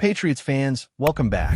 Patriots fans, welcome back.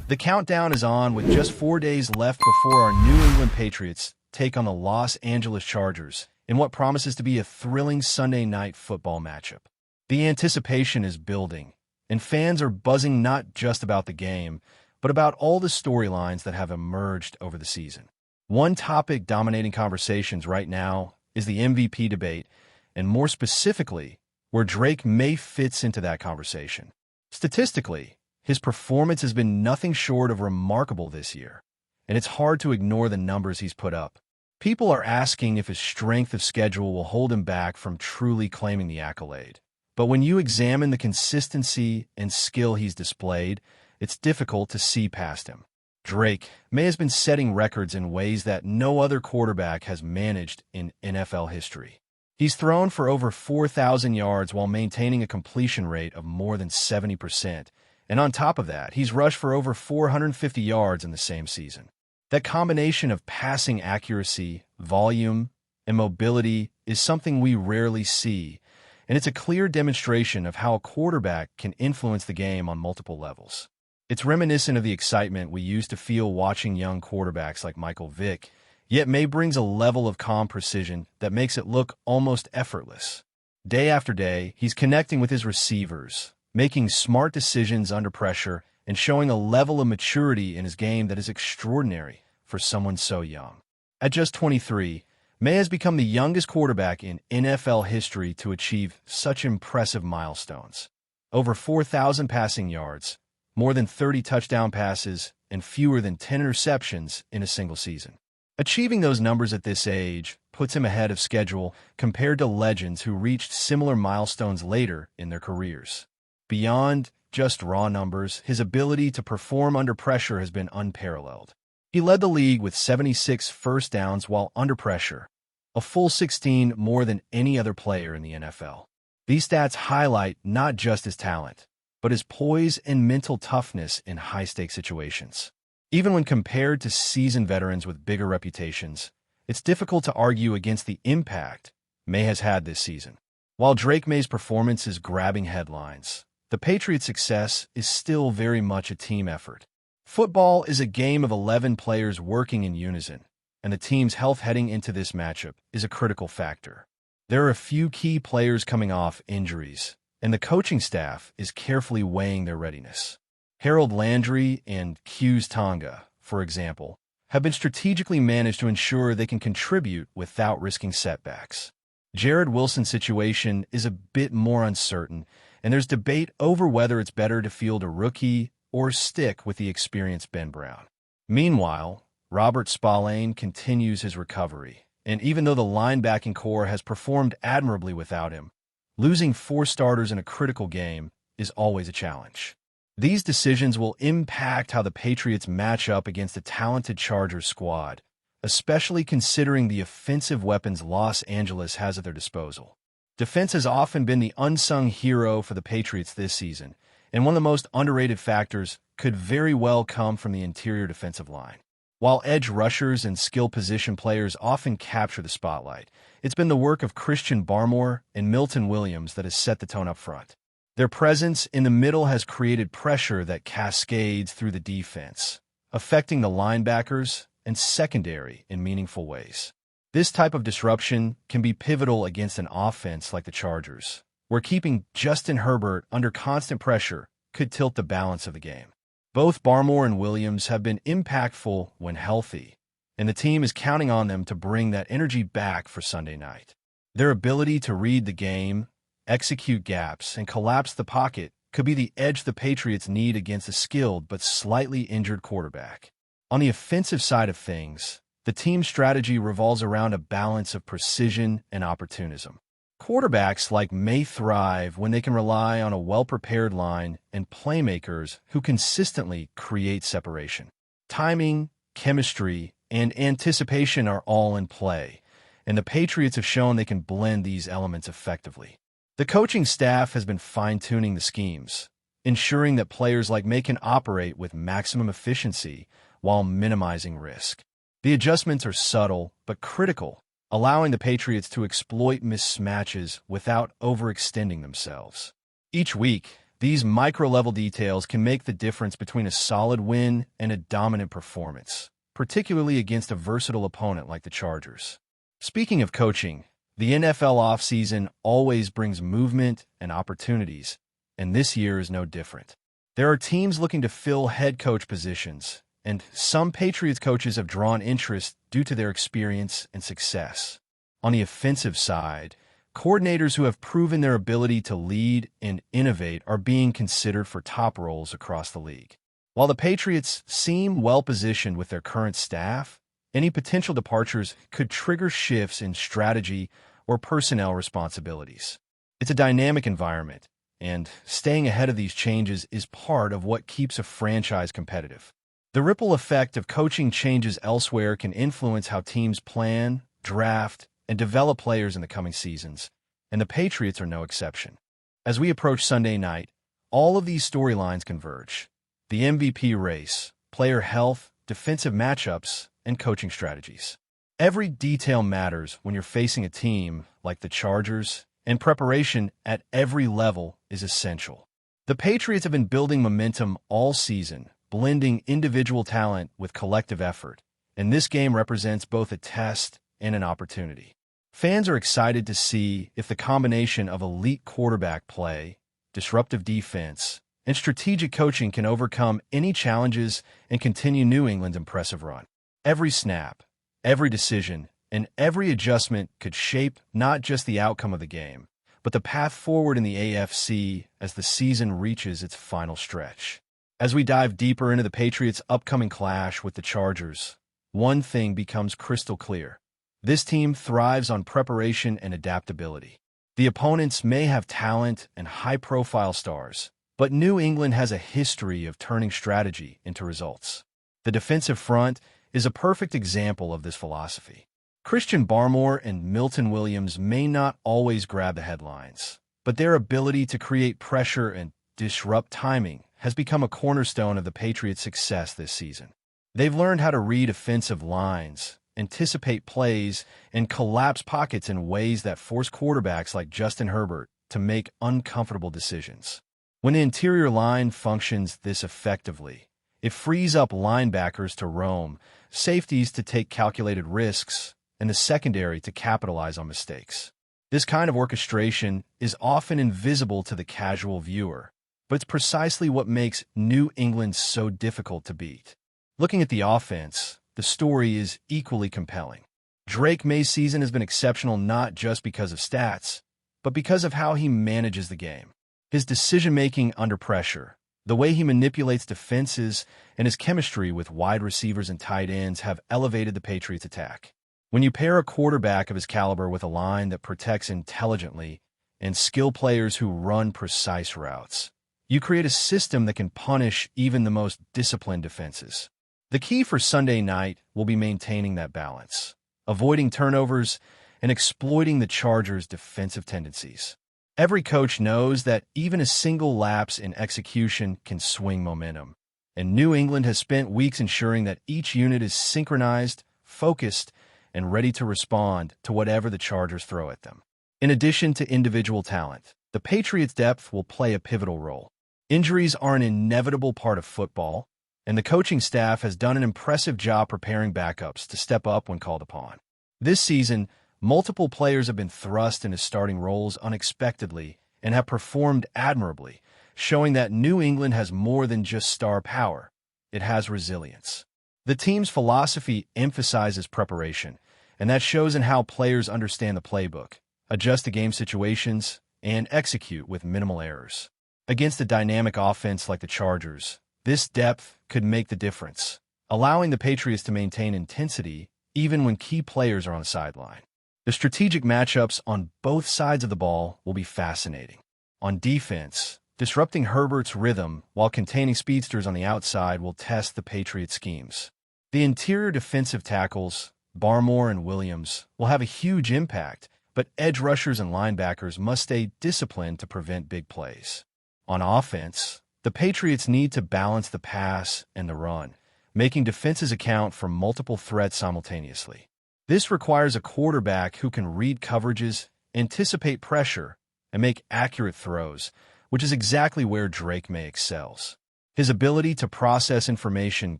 The countdown is on with just 4 days left before our New England Patriots take on the Los Angeles Chargers in what promises to be a thrilling Sunday night football matchup. The anticipation is building, and fans are buzzing not just about the game, but about all the storylines that have emerged over the season. One topic dominating conversations right now is the MVP debate, and more specifically, where Drake May fits into that conversation. Statistically, his performance has been nothing short of remarkable this year, and it's hard to ignore the numbers he's put up. People are asking if his strength of schedule will hold him back from truly claiming the accolade. But when you examine the consistency and skill he's displayed, it's difficult to see past him. Drake May has been setting records in ways that no other quarterback has managed in NFL history. He's thrown for over 4,000 yards while maintaining a completion rate of more than 70%. And on top of that, he's rushed for over 450 yards in the same season. That combination of passing accuracy, volume, and mobility is something we rarely see, and it's a clear demonstration of how a quarterback can influence the game on multiple levels. It's reminiscent of the excitement we used to feel watching young quarterbacks like Michael Vick, yet May brings a level of calm precision that makes it look almost effortless. Day after day, he's connecting with his receivers, making smart decisions under pressure, and showing a level of maturity in his game that is extraordinary for someone so young. At just 23, May has become the youngest quarterback in NFL history to achieve such impressive milestones. Over 4,000 passing yards, more than 30 touchdown passes, and fewer than 10 interceptions in a single season. Achieving those numbers at this age puts him ahead of schedule compared to legends who reached similar milestones later in their careers. Beyond just raw numbers, his ability to perform under pressure has been unparalleled. He led the league with 76 first downs while under pressure, a full 16 more than any other player in the NFL. These stats highlight not just his talent, but his poise and mental toughness in high-stakes situations. Even when compared to seasoned veterans with bigger reputations, it's difficult to argue against the impact May has had this season. While Drake May's performance is grabbing headlines, the Patriots' success is still very much a team effort. Football is a game of 11 players working in unison, and the team's health heading into this matchup is a critical factor. There are a few key players coming off injuries, and the coaching staff is carefully weighing their readiness. Harold Landry and Q's Tonga, for example, have been strategically managed to ensure they can contribute without risking setbacks. Jared Wilson's situation is a bit more uncertain, and there's debate over whether it's better to field a rookie or stick with the experienced Ben Brown. Meanwhile, Robert Spillane continues his recovery, and even though the linebacking core has performed admirably without him, losing 4 starters in a critical game is always a challenge. These decisions will impact how the Patriots match up against the talented Chargers squad, especially considering the offensive weapons Los Angeles has at their disposal. Defense has often been the unsung hero for the Patriots this season, and one of the most underrated factors could very well come from the interior defensive line. While edge rushers and skill position players often capture the spotlight, it's been the work of Christian Barmore and Milton Williams that has set the tone up front. Their presence in the middle has created pressure that cascades through the defense, affecting the linebackers and secondary in meaningful ways. This type of disruption can be pivotal against an offense like the Chargers, where keeping Justin Herbert under constant pressure could tilt the balance of the game. Both Barmore and Williams have been impactful when healthy, and the team is counting on them to bring that energy back for Sunday night. Their ability to read the game, execute gaps, and collapse the pocket could be the edge the Patriots need against a skilled but slightly injured quarterback. On the offensive side of things, the team's strategy revolves around a balance of precision and opportunism. Quarterbacks like May thrive when they can rely on a well-prepared line and playmakers who consistently create separation. Timing, chemistry, and anticipation are all in play, and the Patriots have shown they can blend these elements effectively. The coaching staff has been fine-tuning the schemes, ensuring that players like May can operate with maximum efficiency while minimizing risk. The adjustments are subtle but critical, allowing the Patriots to exploit mismatches without overextending themselves. Each week, These micro-level details can make the difference between a solid win and a dominant performance, particularly against a versatile opponent like the Chargers. Speaking of coaching, the NFL offseason always brings movement and opportunities, and this year is no different. There are teams looking to fill head coach positions, and some Patriots coaches have drawn interest due to their experience and success. On the offensive side, coordinators who have proven their ability to lead and innovate are being considered for top roles across the league. While the Patriots seem well-positioned with their current staff, any potential departures could trigger shifts in strategy or personnel responsibilities. It's a dynamic environment, and staying ahead of these changes is part of what keeps a franchise competitive. The ripple effect of coaching changes elsewhere can influence how teams plan, draft, and develop players in the coming seasons, and the Patriots are no exception. As we approach Sunday night, all of these storylines converge. The MVP race, player health, defensive matchups, and coaching strategies. Every detail matters when you're facing a team like the Chargers, and preparation at every level is essential. The Patriots have been building momentum all season, blending individual talent with collective effort, and this game represents both a test and an opportunity. Fans are excited to see if the combination of elite quarterback play, disruptive defense, and strategic coaching can overcome any challenges and continue New England's impressive run. Every snap, every decision, and every adjustment could shape not just the outcome of the game, but the path forward in the AFC as the season reaches its final stretch. As we dive deeper into the Patriots' upcoming clash with the Chargers, one thing becomes crystal clear. This team thrives on preparation and adaptability. The opponents may have talent and high-profile stars, but New England has a history of turning strategy into results. The defensive front is a perfect example of this philosophy. Christian Barmore and Milton Williams may not always grab the headlines, but their ability to create pressure and disrupt timing has become a cornerstone of the Patriots' success this season. They've learned how to read offensive lines, anticipate plays, and collapse pockets in ways that force quarterbacks like Justin Herbert to make uncomfortable decisions. When the interior line functions this effectively, it frees up linebackers to roam, safeties to take calculated risks, and the secondary to capitalize on mistakes. This kind of orchestration is often invisible to the casual viewer, but it's precisely what makes New England so difficult to beat. Looking at the offense, the story is equally compelling. Drake May's season has been exceptional not just because of stats, but because of how he manages the game. His decision-making under pressure, the way he manipulates defenses, and his chemistry with wide receivers and tight ends have elevated the Patriots' attack. When you pair a quarterback of his caliber with a line that protects intelligently and skill players who run precise routes, you create a system that can punish even the most disciplined defenses. The key for Sunday night will be maintaining that balance, avoiding turnovers, and exploiting the Chargers' defensive tendencies. Every coach knows that even a single lapse in execution can swing momentum, and New England has spent weeks ensuring that each unit is synchronized, focused, and ready to respond to whatever the Chargers throw at them. In addition to individual talent, the Patriots' depth will play a pivotal role. Injuries are an inevitable part of football, and the coaching staff has done an impressive job preparing backups to step up when called upon. This season, multiple players have been thrust into starting roles unexpectedly and have performed admirably, showing that New England has more than just star power. It has resilience. The team's philosophy emphasizes preparation, and that shows in how players understand the playbook, adjust to game situations, and execute with minimal errors. Against a dynamic offense like the Chargers, this depth could make the difference, allowing the Patriots to maintain intensity even when key players are on the sideline. The strategic matchups on both sides of the ball will be fascinating. On defense, disrupting Herbert's rhythm while containing speedsters on the outside will test the Patriots' schemes. The interior defensive tackles, Barmore and Williams, will have a huge impact, but edge rushers and linebackers must stay disciplined to prevent big plays. On offense, the Patriots need to balance the pass and the run, making defenses account for multiple threats simultaneously. This requires a quarterback who can read coverages, anticipate pressure, and make accurate throws, which is exactly where Drake May excels. His ability to process information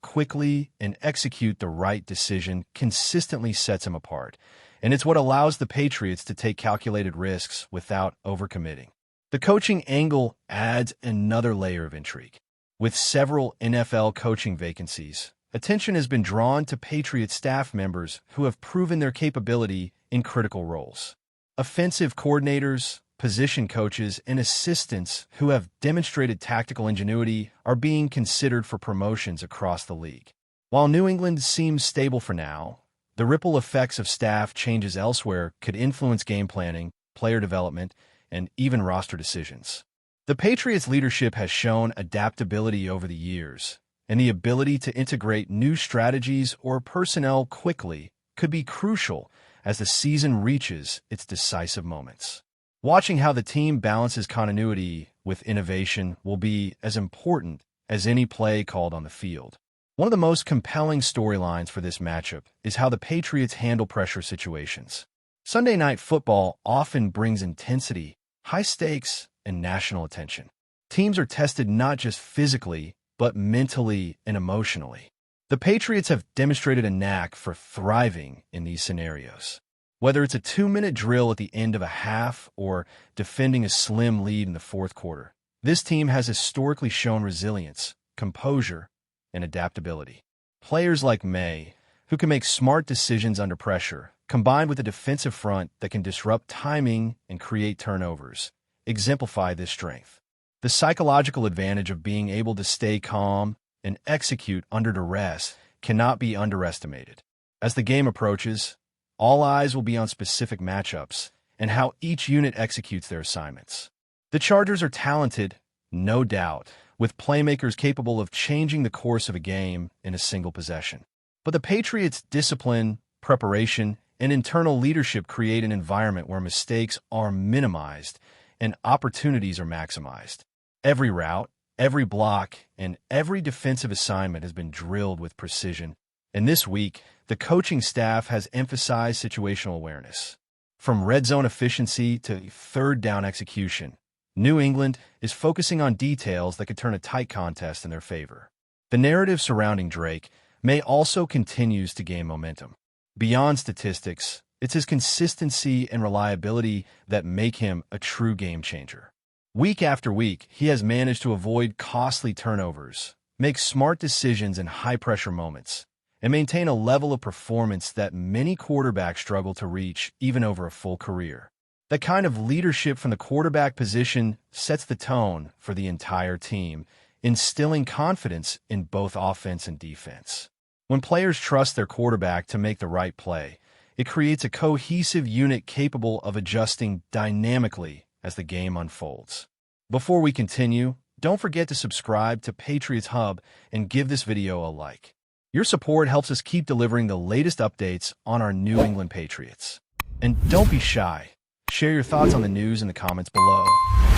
quickly and execute the right decision consistently sets him apart, and it's what allows the Patriots to take calculated risks without overcommitting. The coaching angle adds another layer of intrigue. With several NFL coaching vacancies, attention has been drawn to Patriots staff members who have proven their capability in critical roles. Offensive coordinators, position coaches, and assistants who have demonstrated tactical ingenuity are being considered for promotions across the league. While New England seems stable for now, the ripple effects of staff changes elsewhere could influence game planning, player development, and even roster decisions. The Patriots' leadership has shown adaptability over the years, and the ability to integrate new strategies or personnel quickly could be crucial as the season reaches its decisive moments. Watching how the team balances continuity with innovation will be as important as any play called on the field. One of the most compelling storylines for this matchup is how the Patriots handle pressure situations. Sunday Night Football often brings intensity, high stakes, and national attention. Teams are tested not just physically, but mentally and emotionally. The Patriots have demonstrated a knack for thriving in these scenarios. Whether it's a 2-minute drill at the end of a half or defending a slim lead in the fourth quarter, this team has historically shown resilience, composure, and adaptability. Players like May, who can make smart decisions under pressure, combined with a defensive front that can disrupt timing and create turnovers, exemplify this strength. The psychological advantage of being able to stay calm and execute under duress cannot be underestimated. As the game approaches, all eyes will be on specific matchups and how each unit executes their assignments. The Chargers are talented, no doubt, with playmakers capable of changing the course of a game in a single possession. But the Patriots' discipline, preparation, and internal leadership create an environment where mistakes are minimized and opportunities are maximized. Every route, every block, and every defensive assignment has been drilled with precision. And this week, the coaching staff has emphasized situational awareness. From red zone efficiency to third down execution, New England is focusing on details that could turn a tight contest in their favor. The narrative surrounding Drake May also continues to gain momentum. Beyond statistics, it's his consistency and reliability that make him a true game changer. Week after week, he has managed to avoid costly turnovers, make smart decisions in high-pressure moments, and maintain a level of performance that many quarterbacks struggle to reach even over a full career. That kind of leadership from the quarterback position sets the tone for the entire team, instilling confidence in both offense and defense. When players trust their quarterback to make the right play, it creates a cohesive unit capable of adjusting dynamically as the game unfolds. Before we continue, don't forget to subscribe to Patriots Hub and give this video a like. Your support helps us keep delivering the latest updates on our New England Patriots. And don't be shy. Share your thoughts on the news in the comments below.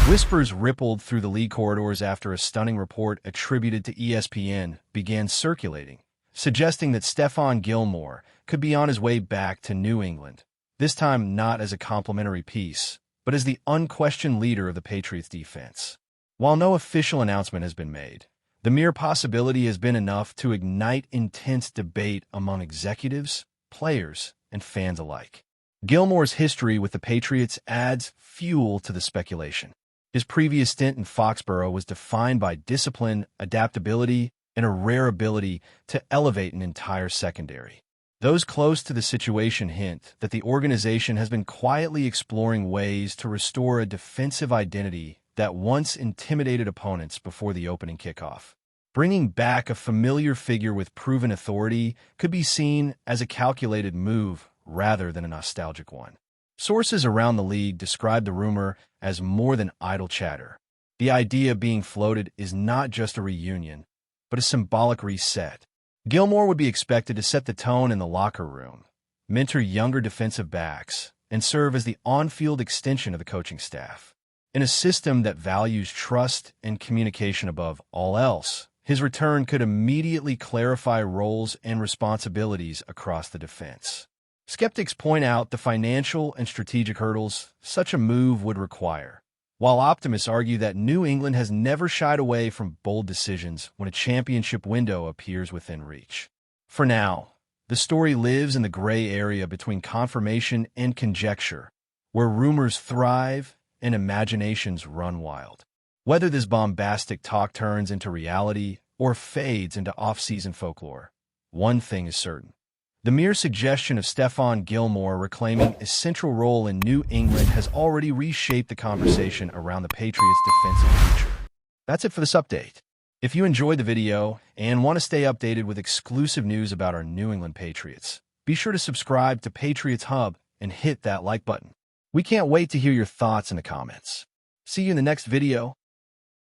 Whispers rippled through the league corridors after a stunning report attributed to ESPN began circulating, suggesting that STEPHON GILMORE could be on his way back to New England, this time not as a complimentary piece, but as the unquestioned leader of the Patriots defense. While no official announcement has been made, the mere possibility has been enough to ignite intense debate among executives, players, and fans alike. Gilmore's history with the Patriots adds fuel to the speculation. His previous stint in Foxborough was defined by discipline, adaptability, and a rare ability to elevate an entire secondary. Those close to the situation hint that the organization has been quietly exploring ways to restore a defensive identity that once intimidated opponents before the opening kickoff. Bringing back a familiar figure with proven authority could be seen as a calculated move rather than a nostalgic one. Sources around the league describe the rumor as more than idle chatter. The idea being floated is not just a reunion, but a symbolic reset. Gilmore would be expected to set the tone in the locker room, mentor younger defensive backs, and serve as the on-field extension of the coaching staff. In a system that values trust and communication above all else, his return could immediately clarify roles and responsibilities across the defense. Skeptics point out the financial and strategic hurdles such a move would require, while optimists argue that New England has never shied away from bold decisions when a championship window appears within reach. For now, the story lives in the gray area between confirmation and conjecture, where rumors thrive and imaginations run wild. Whether this bombastic talk turns into reality or fades into off-season folklore, one thing is certain. The mere suggestion of STEPHON Gilmore reclaiming a central role in New England has already reshaped the conversation around the Patriots' defensive future. That's it for this update. If you enjoyed the video and want to stay updated with exclusive news about our New England Patriots, be sure to subscribe to Patriots Hub and hit that like button. We can't wait to hear your thoughts in the comments. See you in the next video.